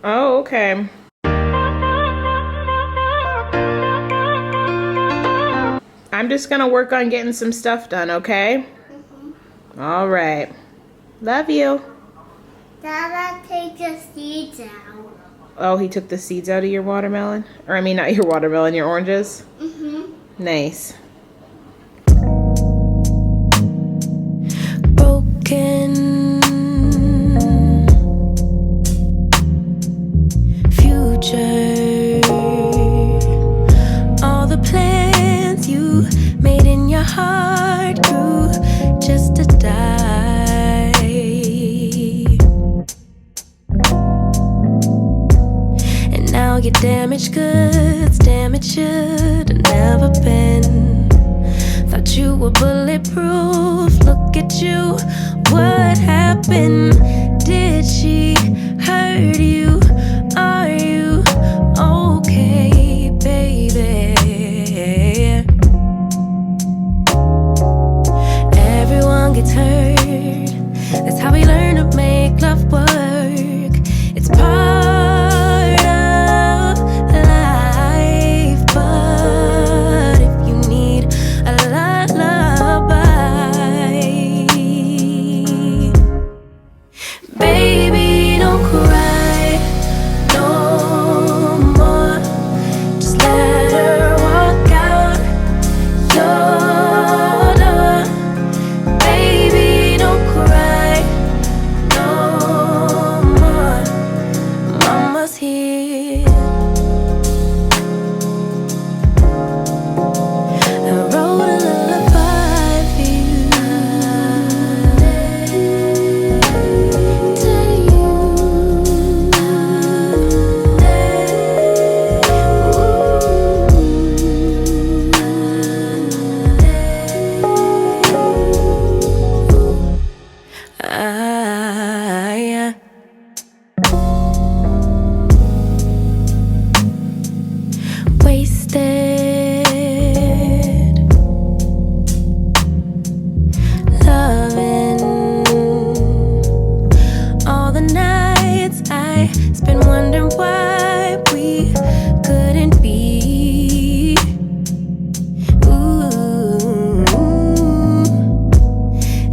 Oh, okay. I'm just gonna work on getting some stuff done, okay? Mm-hmm. All right. Love you. Dada, take the seeds out. Oh, he took the seeds out of your watermelon? Or I mean, not your watermelon, your oranges? Mm-hmm. Nice. Broken future. All the plans you made in your heart grew just to die. And now your damaged goods, damaged should have never been. Thought you were bulletproof. Look at you, what happened? Did she hurt you? Are you okay, baby? Everyone gets hurt. That's how we learn to make love work. It's part of life, but if you need a lullaby, baby, don't cry no more. Just let her walk out your door. Baby, don't cry no more. Mama's here. I wrote a lullaby for you. Yeah. Wasted loving all the nights I spent wondering why we couldn't be. Ooh.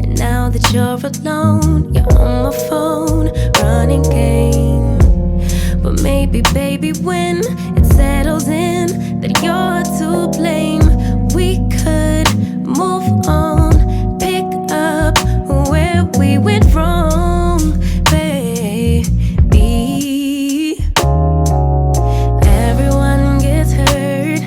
And now that you're alone, you're on my phone, running game. But maybe, baby, when it settles in that you're to blame, we could move on, pick up where we went wrong, baby. Everyone gets hurt.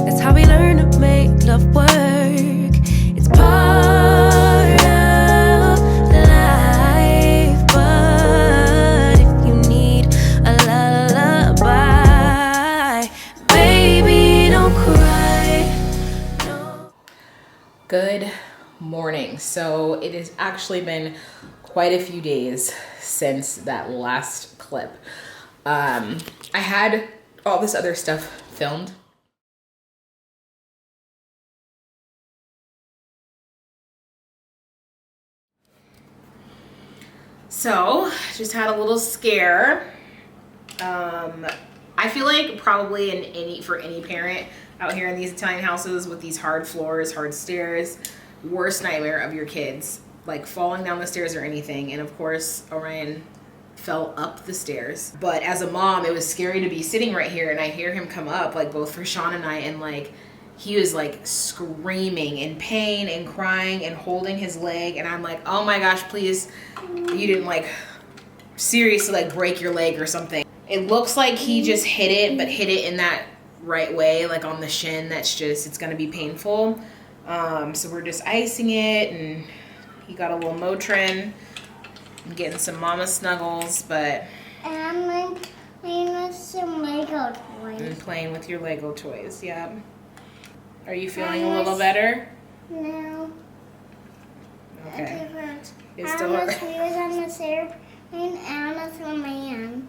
That's how we learn to make love work. It's part of life, but if you need a lullaby, baby, don't cry. No. Good morning. So it has actually been quite a few days since that last clip. I had all this other stuff filmed. So just had a little scare. I feel like probably for any parent out here in these Italian houses with these hard floors, hard stairs, worst nightmare of your kids, like falling down the stairs or anything. And of course, Orion fell up the stairs. But as a mom, it was scary to be sitting right here and I hear him come up, like both for Sean and I, and like he was like screaming in pain and crying and holding his leg. And I'm like, oh my gosh, please, you didn't like seriously like break your leg or something. It looks like he just hit it, but hit it in that right way, like on the shin. It's gonna be painful. So we're just icing it, and he got a little Motrin, and getting some mama snuggles, but And I'm like playing with some Lego and toys. playing with your Lego toys. Yeah. Are you feeling a little better? No. Okay. It's I still almost hurt. was on the airplane and on the man.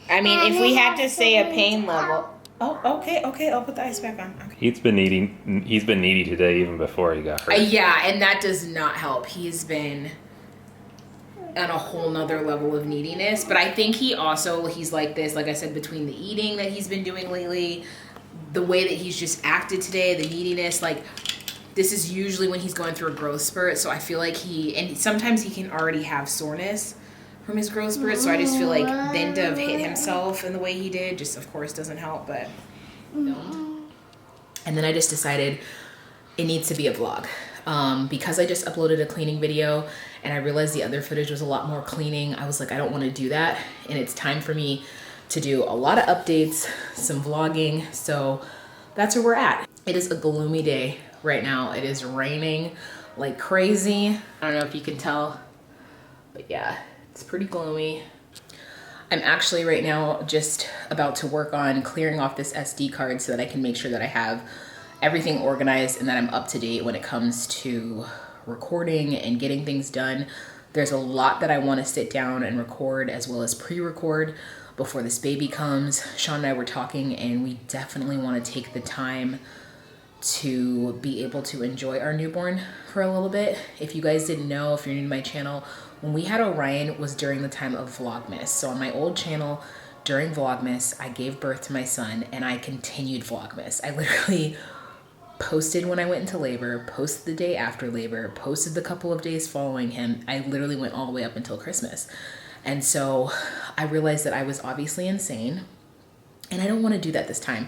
I mean, And if we it had to has say a to pain be level. Oh, okay. I'll put the ice back on. Okay. He's been needy today even before he got hurt. Yeah, and that does not help. He's been on a whole nother level of neediness. But I think he's like this, like I said, between the eating that he's been doing lately, the way that he's just acted today, the neediness, like this is usually when he's going through a growth spurt. So I feel like and sometimes he can already have soreness from his growth spurt. So I just feel like then to have hit himself in the way he did just of course doesn't help, but And then I just decided it needs to be a vlog. Because I just uploaded a cleaning video and I realized the other footage was a lot more cleaning. I was like, I don't want to do that. And it's time for me to do a lot of updates, some vlogging. So that's where we're at. It is a gloomy day right now. It is raining like crazy. I don't know if you can tell, but yeah, it's pretty gloomy. I'm actually right now just about to work on clearing off this SD card so that I can make sure that I have everything organized and that I'm up to date when it comes to recording and getting things done. There's a lot that I want to sit down and record as well as pre-record before this baby comes. Sean and I were talking and we definitely want to take the time to be able to enjoy our newborn for a little bit. If you guys didn't know, if you're new to my channel, when we had Orion was during the time of Vlogmas. So on my old channel, during Vlogmas, I gave birth to my son and I continued Vlogmas. I literally posted when I went into labor, posted the day after labor, posted the couple of days following him. I literally went all the way up until Christmas. And so I realized that I was obviously insane and I don't want to do that this time.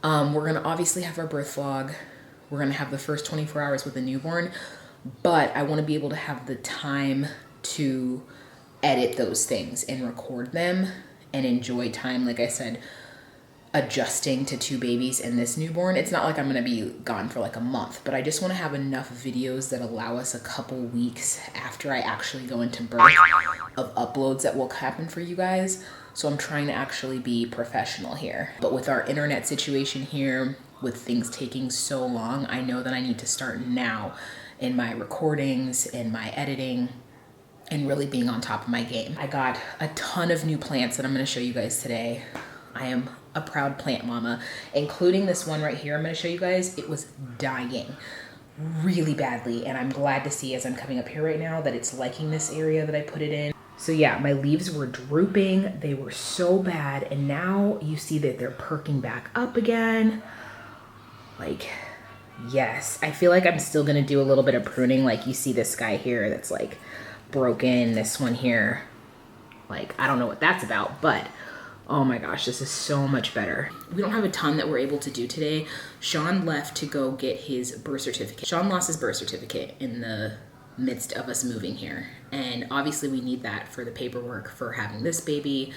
We're gonna obviously have our birth vlog. We're gonna have the first 24 hours with a newborn, but I wanna be able to have the time to edit those things and record them and enjoy time, like I said, adjusting to 2 babies and this newborn. It's not like I'm gonna be gone for like a month, but I just wanna have enough videos that allow us a couple weeks after I actually go into birth of uploads that will happen for you guys. So I'm trying to actually be professional here. But with our internet situation here, with things taking so long, I know that I need to start now in my recordings, in my editing, and really being on top of my game. I got a ton of new plants that I'm gonna show you guys today. I am a proud plant mama, including this one right here I'm gonna show you guys. It was dying really badly, and I'm glad to see as I'm coming up here right now that it's liking this area that I put it in. So yeah, my leaves were drooping. They were so bad, and now you see that they're perking back up again. Like, yes, I feel like I'm still gonna do a little bit of pruning. Like you see this guy here that's like broken, this one here, like I don't know what that's about, but oh my gosh, this is so much better. We don't have a ton that we're able to do today. Sean left to go get his birth certificate. Sean lost his birth certificate in the midst of us moving here, and obviously we need that for the paperwork for having this baby,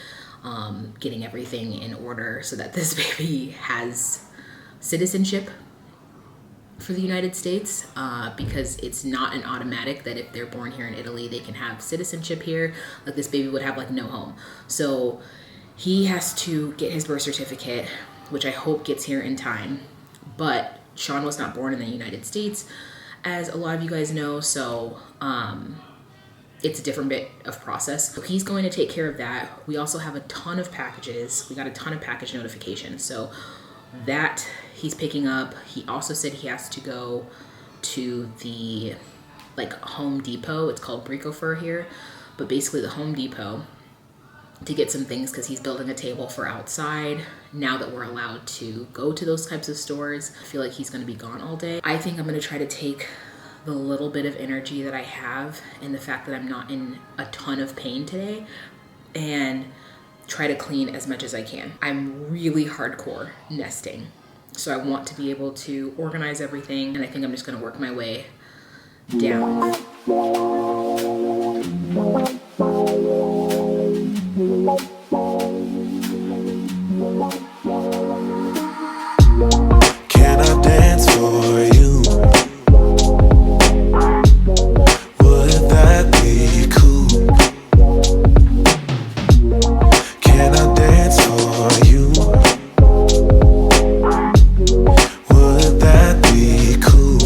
getting everything in order so that this baby has citizenship for the United States, because it's not an automatic that if they're born here in Italy they can have citizenship here. Like this baby would have like no home. So he has to get his birth certificate, which I hope gets here in time. But Sean was not born in the United States, as a lot of you guys know, so it's a different bit of process. So he's going to take care of that. We also have a ton of packages. We got a ton of package notifications, so that he's picking up. He also said he has to go to the like Home Depot. It's called Bricofer here, but basically the Home Depot to get some things because he's building a table for outside now that we're allowed to go to those types of stores. I feel like he's going to be gone all day. I think I'm going to try to take the little bit of energy that I have and the fact that I'm not in a ton of pain today and try to clean as much as I can. I'm really hardcore nesting, so I want to be able to organize everything, and I think I'm just going to work my way down. Can I dance for you? Would that be cool? Can I dance for you? Would that be cool?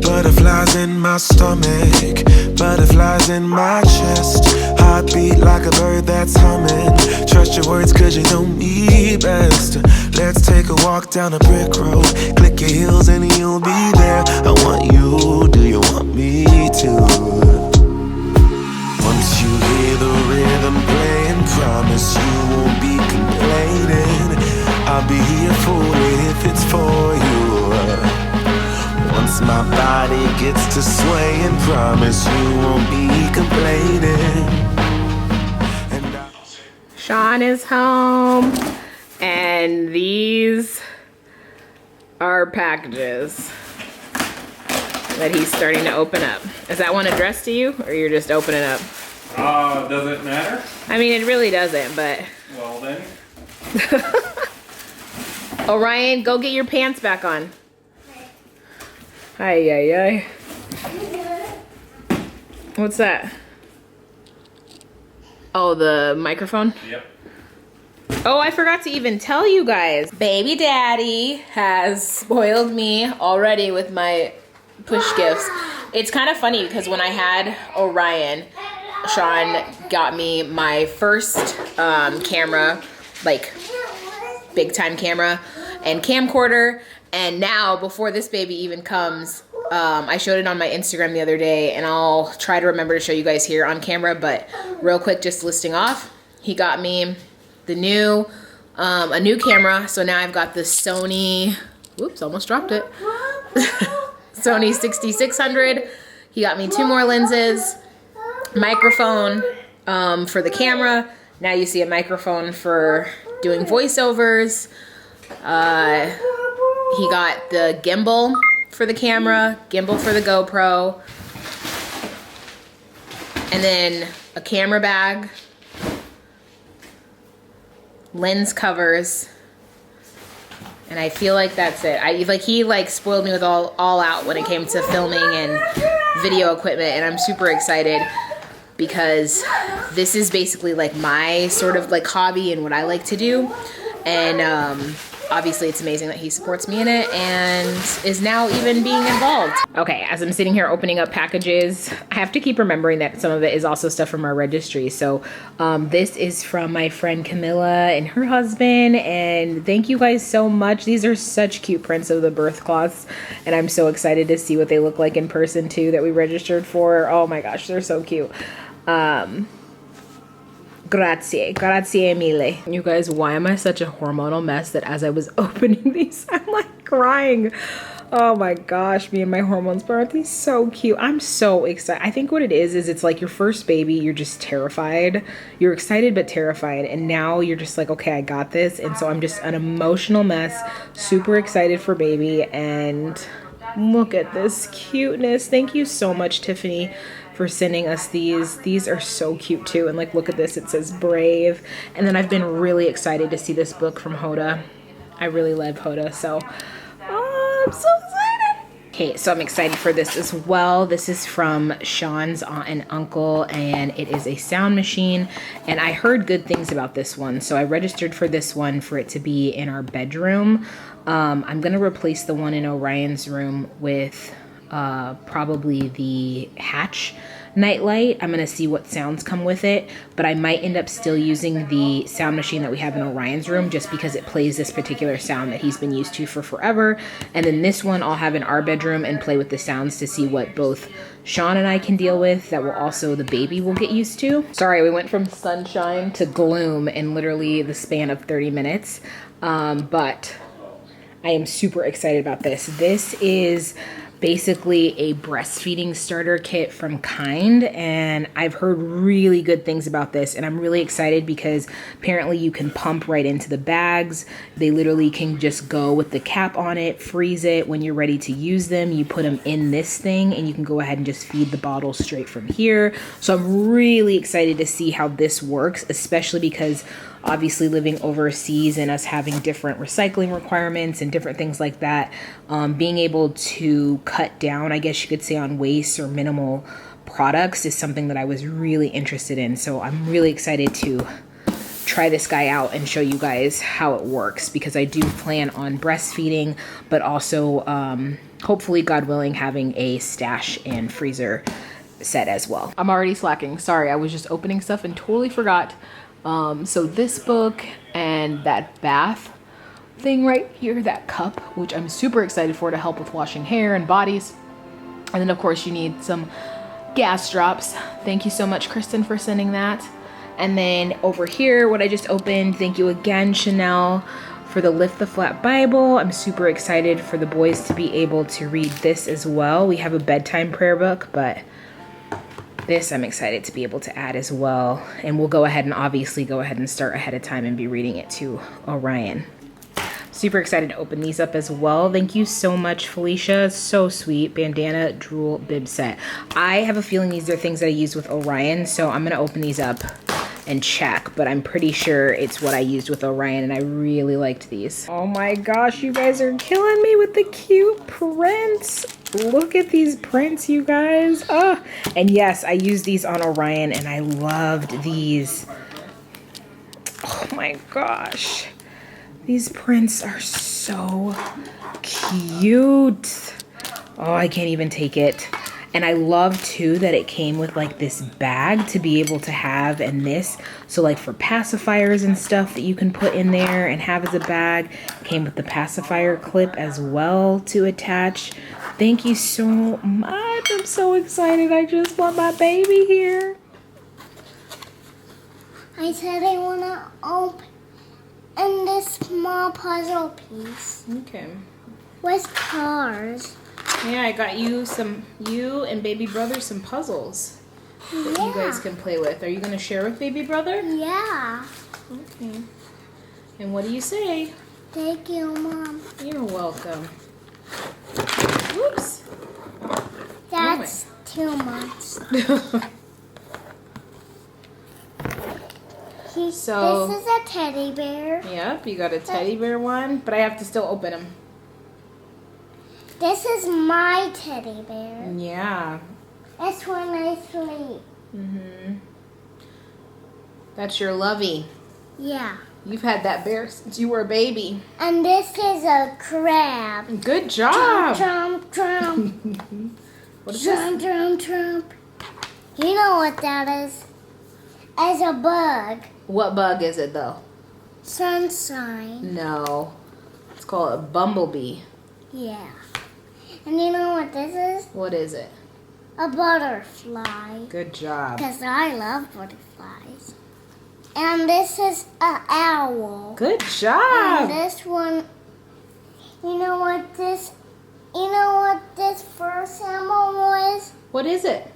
Butterflies in my stomach, butterflies in my chest. Heartbeat like a bird that's humming. Trust your words cause you know me best. Let's take a walk down a brick road. Click your heels and you'll be there. I want you, do you want me to? my body gets to sway, and promise you won't be complaining. Sean is home, and these are packages that he's starting to open up. Is that one addressed to you, or you're just opening up? Does it matter? I mean, it really doesn't, but... Well then. Orion, go get your pants back on. Ay, ay, ay. What's that? Oh, the microphone? Yep. Oh, I forgot to even tell you guys. Baby daddy has spoiled me already with my push gifts. It's kind of funny because when I had Orion, Sean got me my first camera, like big time camera and camcorder. And now, before this baby even comes, I showed it on my Instagram the other day, and I'll try to remember to show you guys here on camera, but real quick, just listing off, he got me the new, a new camera. So now I've got the Sony, whoops, almost dropped it. Sony 6600. He got me 2 more lenses, microphone for the camera. Now you see a microphone for doing voiceovers. He got the gimbal for the camera, gimbal for the GoPro, and then a camera bag, lens covers, and I feel like that's it. He spoiled me with all out when it came to filming and video equipment, and I'm super excited because this is basically like my sort of like hobby and what I like to do. And obviously it's amazing that he supports me in it and is now even being involved. Okay, as I'm sitting here opening up packages, I have to keep remembering that some of it is also stuff from our registry. So this is from my friend Camilla and her husband, and thank you guys so much. These are such cute prints of the birth cloths, and I'm so excited to see what they look like in person too that we registered for. Oh my gosh, they're so cute. Grazie mille. You guys, why am I such a hormonal mess that as I was opening these, I'm like crying? Oh my gosh, me and my hormones, but aren't these so cute? I'm so excited. I think what it is it's like your first baby, you're just terrified. You're excited but terrified, and now you're just like, okay, I got this. And so I'm just an emotional mess, super excited for baby, and look at this cuteness. Thank you so much, Tiffany, for sending us these. These are so cute too. And like, look at this, it says brave. And then I've been really excited to see this book from Hoda. I really love Hoda, so I'm so excited. Okay, so I'm excited for this as well. This is from Sean's aunt and uncle, and it is a sound machine, and I heard good things about this one, so I registered for this one for it to be in our bedroom. I'm gonna replace the one in Orion's room with probably the Hatch nightlight. I'm gonna see what sounds come with it, but I might end up still using the sound machine that we have in Orion's room just because it plays this particular sound that he's been used to for forever. And then this one I'll have in our bedroom and play with the sounds to see what both Sean and I can deal with that will also the baby will get used to. Sorry, we went from sunshine to gloom in literally the span of 30 minutes, but I am super excited about this. This is basically a breastfeeding starter kit from Kind, and I've heard really good things about this, and I'm really excited because apparently you can pump right into the bags. They literally can just go with the cap on it, freeze it. When you're ready to use them, you put them in this thing and you can go ahead and just feed the bottle straight from here. So I'm really excited to see how this works, especially because obviously living overseas and us having different recycling requirements and different things like that, being able to cut down, I guess you could say, on waste or minimal products is something that I was really interested in. So I'm really excited to try this guy out and show you guys how it works, because I do plan on breastfeeding, but also hopefully, God willing, having a stash and freezer set as well. I'm already slacking. Sorry, I was just opening stuff and totally forgot. So this book and that bath thing right here, that cup, which I'm super excited for to help with washing hair and bodies. And then of course you need some gas drops. Thank you so much, Kristen, for sending that. And then over here, what I just opened, thank you again, Chanel, for the Lift the Flap Bible. I'm super excited for the boys to be able to read this as well. We have a bedtime prayer book, but this I'm excited to be able to add as well. And we'll go ahead and obviously go ahead and start ahead of time and be reading it to Orion. Super excited to open these up as well. Thank you so much, Felicia. So sweet. Bandana drool bib set. I have a feeling these are things that I use with Orion, so I'm gonna open these up and check, but I'm pretty sure it's what I used with Orion, and I really liked these. Oh my gosh, you guys are killing me with the cute prints. Look at these prints, you guys. Oh, and yes, I used these on Orion, and I loved these. Oh my gosh. These prints are so cute. Oh, I can't even take it. And I love too that it came with like this bag to be able to have and this. So like for pacifiers and stuff that you can put in there and have as a bag. Came with the pacifier clip as well to attach. Thank you so much. I'm so excited. I just want my baby here. I said I want to open this small puzzle piece Okay. with cars. Yeah, I got you and baby brother some puzzles that you guys can play with. Are you going to share with baby brother? Yeah. Okay. And what do you say? Thank you, Mom. You're welcome. Whoops. That's too much. So- this is a teddy bear. Yep, you got a teddy bear one, but I have to still open them. This is my teddy bear. Yeah. That's when I sleep. That's your lovey. Yeah. You've had that bear since you were a baby. And this is a crab. Good job. Trump, Trump. What is Trump, this? Trump, Trump. You know what that is? As a bug. What bug is it though? Sunshine. No. It's called a bumblebee. Yeah. And you know what this is? What is it? A butterfly. Good job. Because I love butterflies. And this is an owl. Good And job. this one, you know what this first animal was? What is it?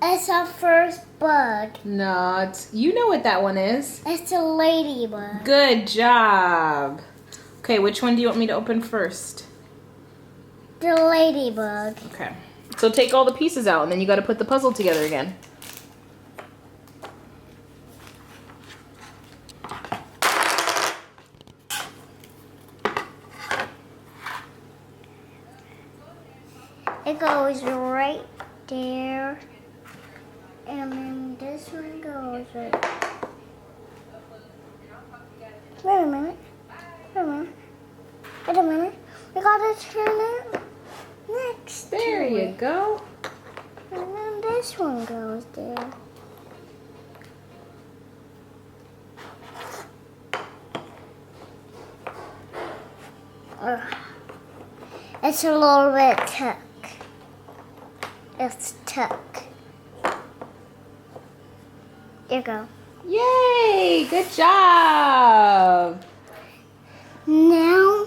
It's a first bug. No, you know what that one is. It's a ladybug. Good job. Okay, which one do you want me to open first? The ladybug. Okay. So take all the pieces out and then you got to put the puzzle together again. It goes right there. And then this one goes right. Wait a minute. Wait a minute. We gotta turn it next. There to you it. go. And then this one goes there. It's a little bit tuck. It's tuck. There you go. Yay! Good job. Now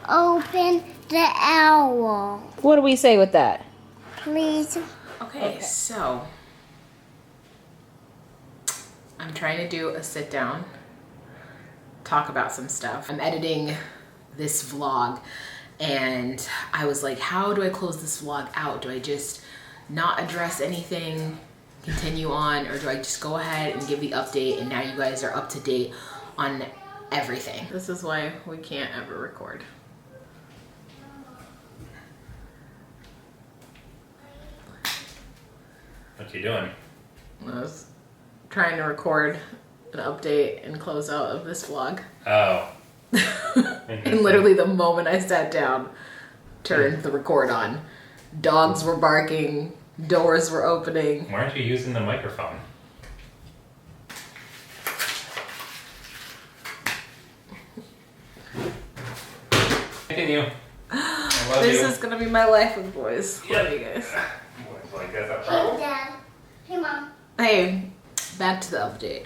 open the owl. What do we say with that? Please. Okay, so I'm trying to do a sit down, talk about some stuff. I'm editing this vlog and I was like, how do I close this vlog out? Do I just not address anything, continue on, or do I just go ahead and give the update and now you guys are up to date on everything? This is why we can't ever record. What you doing? I was trying to record an update and close out of this vlog. Oh. And literally the moment I sat down, turned the record on. Dogs were barking, doors were opening. Why aren't you using the microphone? Continue. I love This you. is gonna be my life with boys. Love you guys. Like that's a Hey, problem. Dad. Hey, Mom. Hey, back to the update.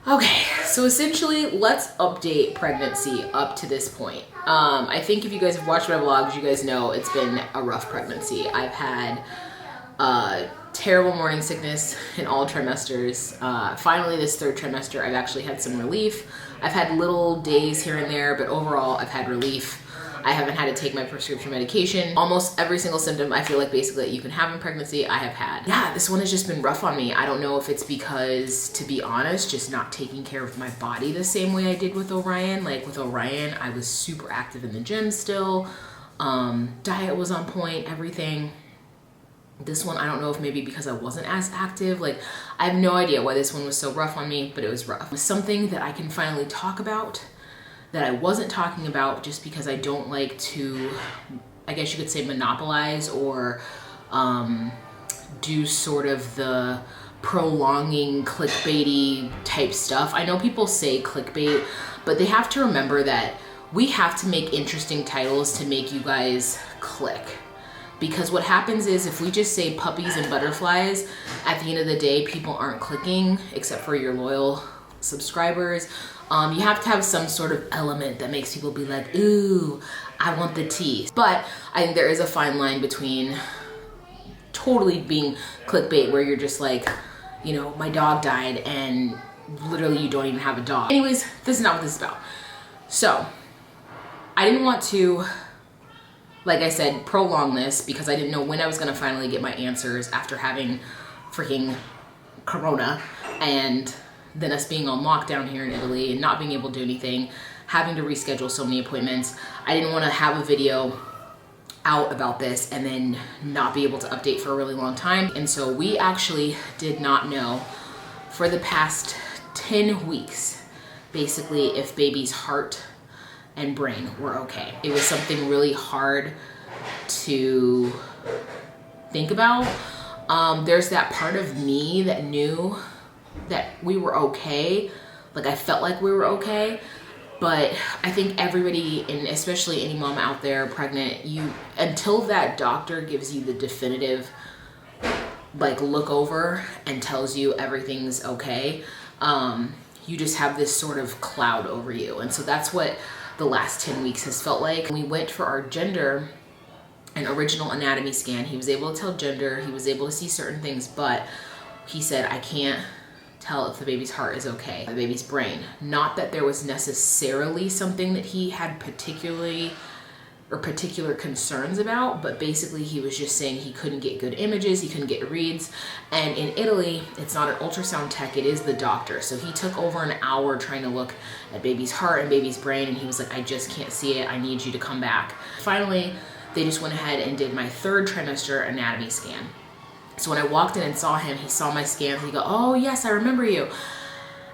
Okay, so essentially, let's update pregnancy up to this point. I think if you guys have watched my vlogs, you guys know it's been a rough pregnancy. I've had terrible morning sickness in all trimesters. Finally, this third trimester, I've actually had some relief. I've had little days here and there, but overall, I've had relief. I haven't had to take my prescription medication. Almost every single symptom I feel like basically that you can have in pregnancy, I have had. Yeah, this one has just been rough on me. I don't know if it's because, to be honest, just not taking care of my body the same way I did with Orion. Like with Orion, I was super active in the gym still. Diet was on point, everything. This one, I don't know if maybe because I wasn't as active. Like, I have no idea why this one was so rough on me, but it was rough. Something that I can finally talk about that I wasn't talking about just because I don't like to, I guess you could say, monopolize or do sort of the prolonging clickbaity type stuff. I know people say clickbait, but they have to remember that we have to make interesting titles to make you guys click. Because what happens is if we just say puppies and butterflies, at the end of the day, people aren't clicking except for your loyal subscribers. You have to have some sort of element that makes people be like, ooh, I want the tea. But I think there is a fine line between totally being clickbait where you're just like, you know, my dog died and literally you don't even have a dog. Anyways, this is not what this is about. So I didn't want to, like I said, prolong this because I didn't know when I was gonna finally get my answers after having freaking Corona and then us being on lockdown here in Italy and not being able to do anything, having to reschedule so many appointments. I didn't want to have a video out about this and then not be able to update for a really long time. And so we actually did not know for the past 10 weeks, basically, if baby's heart and brain were okay. It was something really hard to think about. There's that part of me that knew that we were okay. Like I felt like we were okay, but I think everybody, and especially any mom out there pregnant, until that doctor gives you the definitive like look over and tells you everything's okay, you just have this sort of cloud over you. And so that's what the last 10 weeks has felt like. We went for our gender and original anatomy scan. He was able to tell gender, he was able to see certain things, but he said, I can't tell if the baby's heart is okay, the baby's brain. Not that there was necessarily something that he had particular concerns about, but basically he was just saying he couldn't get good images, he couldn't get reads. And in Italy, it's not an ultrasound tech, it is the doctor. So he took over an hour trying to look at baby's heart and baby's brain, and he was like, I just can't see it, I need you to come back. Finally, they just went ahead and did my third trimester anatomy scan. So when I walked in and saw him, he saw my scans, he go, oh yes, I remember you.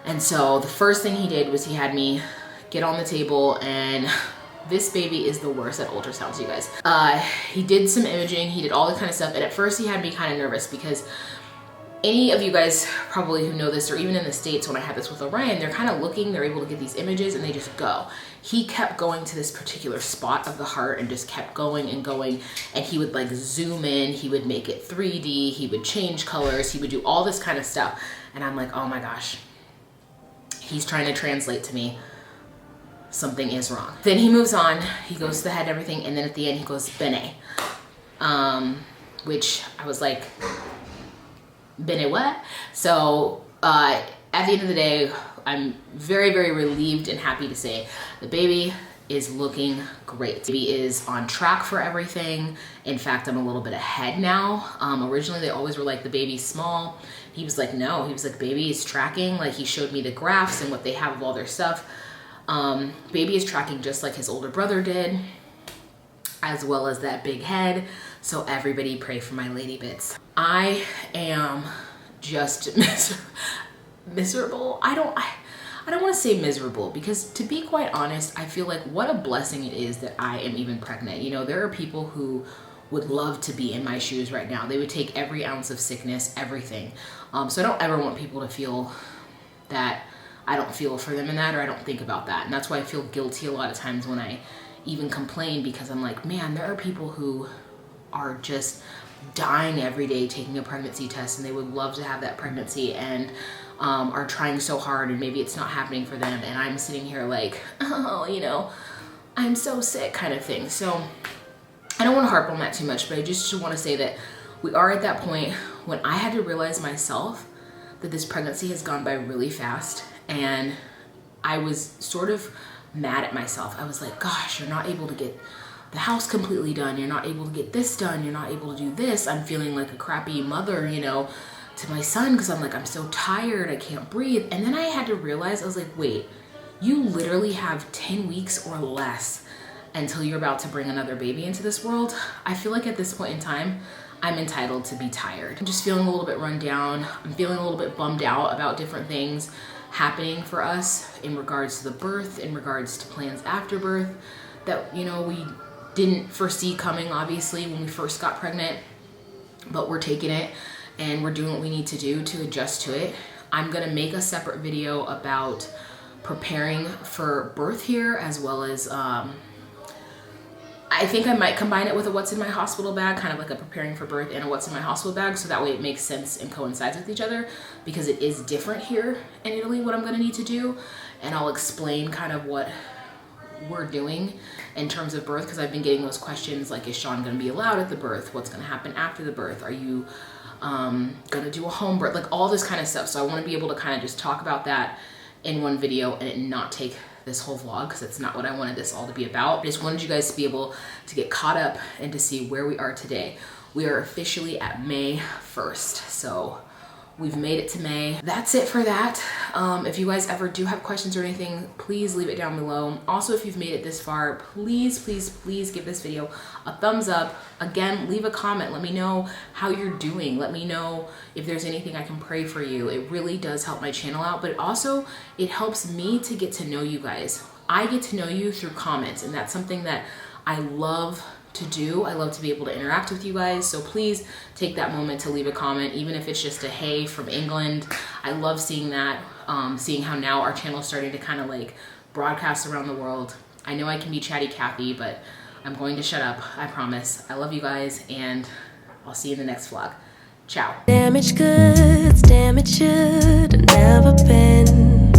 And so the first thing he did was he had me get on the table, and this baby is the worst at ultrasounds, you guys. He did some imaging, he did all that kind of stuff, and at first he had me kind of nervous because any of you guys probably who know this, or even in the States when I had this with Orion, they're kind of looking, they're able to get these images and they just go. He kept going to this particular spot of the heart and just kept going and going, and he would like zoom in, he would make it 3D, he would change colors, he would do all this kind of stuff. And I'm like, oh my gosh, he's trying to translate to me something is wrong. Then he moves on, he goes to the head and everything, and then at the end he goes, bene. Which I was like, bene what? So at the end of the day, I'm very, very relieved and happy to say the baby is looking great. Baby is on track for everything. In fact, I'm a little bit ahead now. Originally, they always were like, the baby's small. He was like, no, he was like, baby is tracking. Like he showed me the graphs and what they have of all their stuff. Baby is tracking just like his older brother did, as well as that big head. So everybody pray for my lady bits. I am just miserable. I don't want to say miserable, because to be quite honest, I feel like what a blessing it is that I am even pregnant. You know, there are people who would love to be in my shoes right now. They would take every ounce of sickness, everything. So I don't ever want people to feel that I don't feel for them in that, or I don't think about that. And that's why I feel guilty a lot of times when I even complain, because I'm like, man, there are people who are just dying every day taking a pregnancy test, and they would love to have that pregnancy. And are trying so hard and maybe it's not happening for them, and I'm sitting here like, oh, you know, I'm so sick kind of thing. So I don't want to harp on that too much, but I just want to say that we are at that point when I had to realize myself that this pregnancy has gone by really fast, and I was sort of mad at myself. I was like, gosh, you're not able to get the house completely done. You're not able to get this done. You're not able to do this. I'm feeling like a crappy mother, you know, to my son, because I'm like, I'm so tired. I can't breathe. And then I had to realize, I was like, wait, you literally have 10 weeks or less until you're about to bring another baby into this world. I feel like at this point in time, I'm entitled to be tired. I'm just feeling a little bit run down. I'm feeling a little bit bummed out about different things happening for us in regards to the birth, in regards to plans after birth that, you know, we didn't foresee coming, obviously, when we first got pregnant, but we're taking it and we're doing what we need to do to adjust to it. I'm gonna make a separate video about preparing for birth here, as well as I think I might combine it with a what's in my hospital bag, kind of like a preparing for birth and a what's in my hospital bag, so that way it makes sense and coincides with each other, because it is different here in Italy what I'm gonna need to do, and I'll explain kind of what we're doing in terms of birth, because I've been getting those questions like, is Sean gonna be allowed at the birth? What's gonna happen after the birth? Are you gonna do a home birth? Like all this kind of stuff. So I wanna be able to kind of just talk about that in one video and it not take this whole vlog, because it's not what I wanted this all to be about. I just wanted you guys to be able to get caught up and to see where we are today. We are officially at May 1st. So we've made it to May. That's it for that. If you guys ever do have questions or anything, please leave it down below. Also, if you've made it this far, please, please, please give this video a thumbs up. Again, leave a comment. Let me know how you're doing. Let me know if there's anything I can pray for you. It really does help my channel out, but also it helps me to get to know you guys. I get to know you through comments, and that's something that I love to do. I love to be able to interact with you guys, so please take that moment to leave a comment, even if it's just a hey from England. I love seeing that, seeing how now our channel is starting to kind of like broadcast around the world. I know I can be chatty Cathy, but I'm going to shut up, I promise. I love you guys, and I'll see you in the next vlog. Ciao. Damaged goods, damaged should have never been.